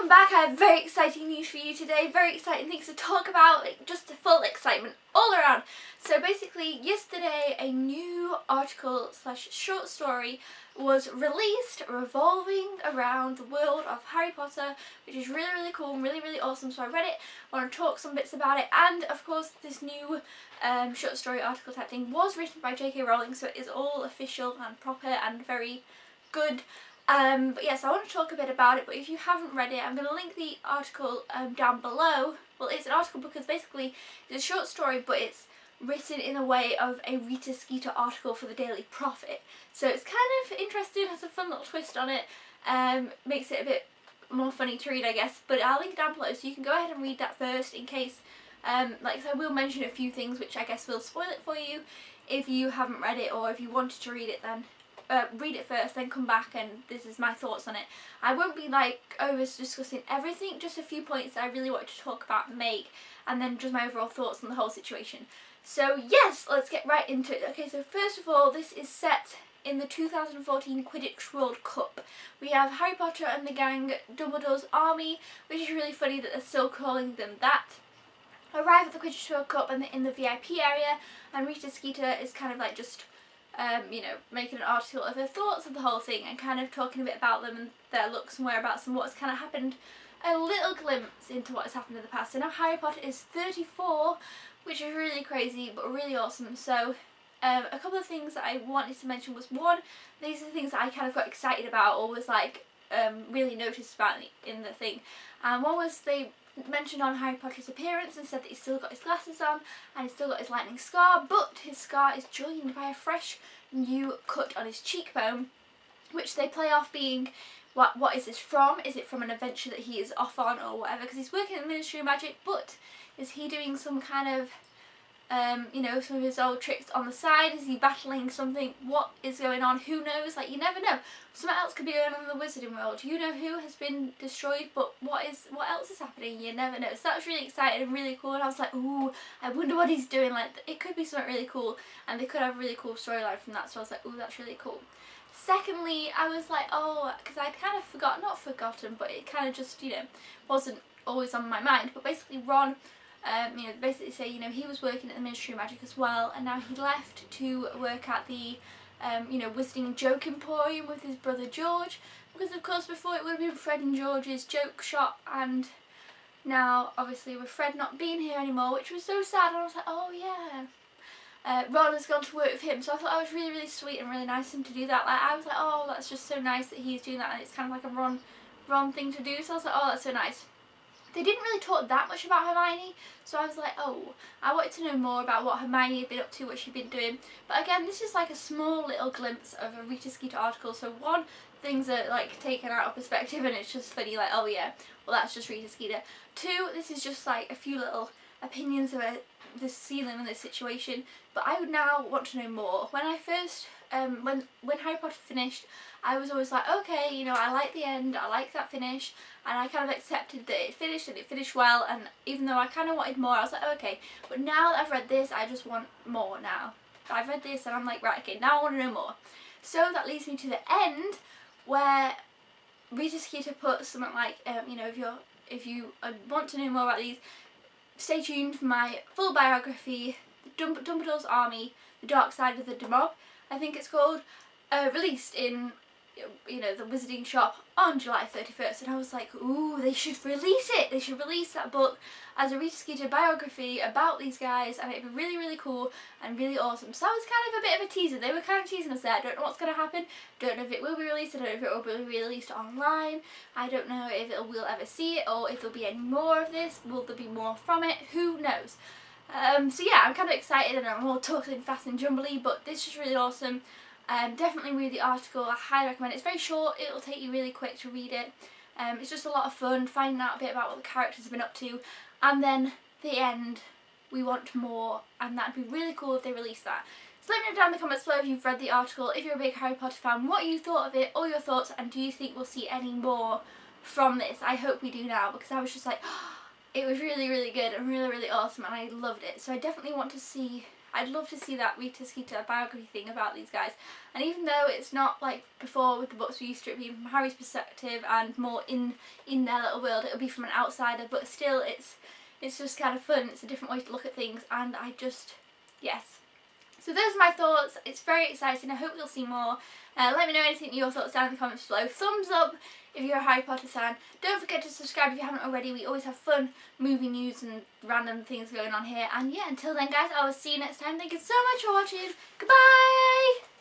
welcome back. I have very exciting news for you today, very exciting things to talk about, like just full excitement all around. So basically yesterday a new article slash short story was released revolving around the world of Harry Potter, which is really cool and really awesome. So I read it, I want to talk some bits about it, and of course this new short story article type thing was written by J.K. Rowling, so it is all official and proper and very good. But yes, I want to talk a bit about it, but if you haven't read it, I'm going to link the article down below. Well, it's an article because basically it's a short story, but it's written in a way of a Rita Skeeter article for the Daily Prophet. So it's kind of interesting, has a fun little twist on it, makes it a bit more funny to read, I guess. But I'll link it down below so you can go ahead and read that first in case, like I will mention a few things which I guess will spoil it for you if you haven't read it, or if you wanted to read it then. Read it first, then come back and this is my thoughts on it. I won't be like over discussing everything, just a few points that I really wanted to talk about and make, and then just my overall thoughts on the whole situation. So yes, let's get right into it. Okay, so first of all, this is set in the 2014 Quidditch World Cup. We have Harry Potter and the gang, Dumbledore's army, which is really funny that they're still calling them that, arrive at the Quidditch World Cup and they're in the VIP area, and Rita Skeeter is kind of like just you know, making an article of her thoughts of the whole thing and kind of talking a bit about them and their looks and whereabouts and what's kind of happened, a little glimpse into what has happened in the past. So now Harry Potter is 34, which is really crazy but really awesome. So a couple of things that I wanted to mention was, one, these are the things that I kind of got excited about or was like really noticed about in the thing, and one was they mentioned on Harry Potter's appearance and said that he's still got his glasses on and he's still got his lightning scar, but his scar is joined by a fresh new cut on his cheekbone, which they play off being, what is this from? Is it from an adventure that he is off on or whatever? Because he's working at the Ministry of Magic, but is he doing some kind of you know, some of his old tricks on the side? Is he battling something? What is going on? Who knows? Like, you never know. Something else could be going on in the wizarding world. You know who has been destroyed, but what else is happening? You never know. So that was really exciting and really cool, and I was like, ooh, I wonder what he's doing. Like, it could be something really cool, and they could have a really cool storyline from that, so I was like, ooh, that's really cool. Secondly, I was like, oh, because I'd kind of not forgotten, but it kind of just, you know, wasn't always on my mind, but basically Ron, you know, basically say, you know, he was working at the Ministry of Magic as well, and now he left to work at the, you know, Wizarding Joke Emporium with his brother George, because of course before it would have been Fred and George's joke shop, and now obviously with Fred not being here anymore, which was so sad, and I was like, oh yeah, Ron has gone to work with him, so I thought that was really sweet and really nice of him to do that. Like, I was like, oh, that's just so nice that he's doing that, and it's kind of like a Ron thing to do, so I was like, oh, that's so nice. They didn't really talk that much about Hermione, so I was like, oh, I wanted to know more about what Hermione had been up to, what she'd been doing. But again, this is like a small little glimpse of a Rita Skeeter article, so one, things are like taken out of perspective and it's just funny, like, oh yeah, well that's just Rita Skeeter. Two, this is just like a few little opinions of this ceiling and this situation, but I would now want to know more. When I first, when Harry Potter finished, I was always like, okay, you know, I like the end, I like that finish, and I kind of accepted that it finished and it finished well, and even though I kind of wanted more, I was like, okay, but now that I've read this, I just want more now. I've read this and I'm like, right, okay, now I want to know more. So that leads me to the end, where Rita Skeeter puts something like, you know, if you want to know more about these, stay tuned for my full biography, Dumbledore's Army, The Dark Side of the Demob, I think it's called, released in, you know, the Wizarding shop on July 31st, and I was like, ooh, they should release it! They should release that book as a Rita Skeeter biography about these guys, and it'd be really cool and really awesome. So that was kind of a bit of a teaser. They were kind of teasing us there. I don't know what's going to happen. Don't know if it will be released. I don't know if it will be released online. I don't know if we'll ever see it, or if there'll be any more of this. Will there be more from it? Who knows? So yeah, I'm kind of excited, and I'm all talking fast and jumbly, but this is really awesome. Definitely read the article. I highly recommend it. It's very short, it'll take you really quick to read it. It's just a lot of fun finding out a bit about what the characters have been up to, and then the end, we want more, and that'd be really cool if they released that. So let me know down in the comments below if you've read the article, if you're a big Harry Potter fan, what you thought of it, all your thoughts, and do you think we'll see any more from this? I hope we do now, because I was just like, oh, it was really good and really awesome, and I loved it. So I definitely want to see, I'd love to see that Rita Skeeter biography thing about these guys. And even though it's not like before with the books, we used to be from Harry's perspective and more in their little world, it'll be from an outsider, but still it's just kind of fun. It's a different way to look at things, and I just, yes. So those are my thoughts. It's very exciting. I hope you'll see more. Let me know anything your thoughts down in the comments below. Thumbs up if you're a Harry Potter fan. Don't forget to subscribe if you haven't already. We always have fun movie news and random things going on here. And yeah, until then guys, I will see you next time. Thank you so much for watching. Goodbye!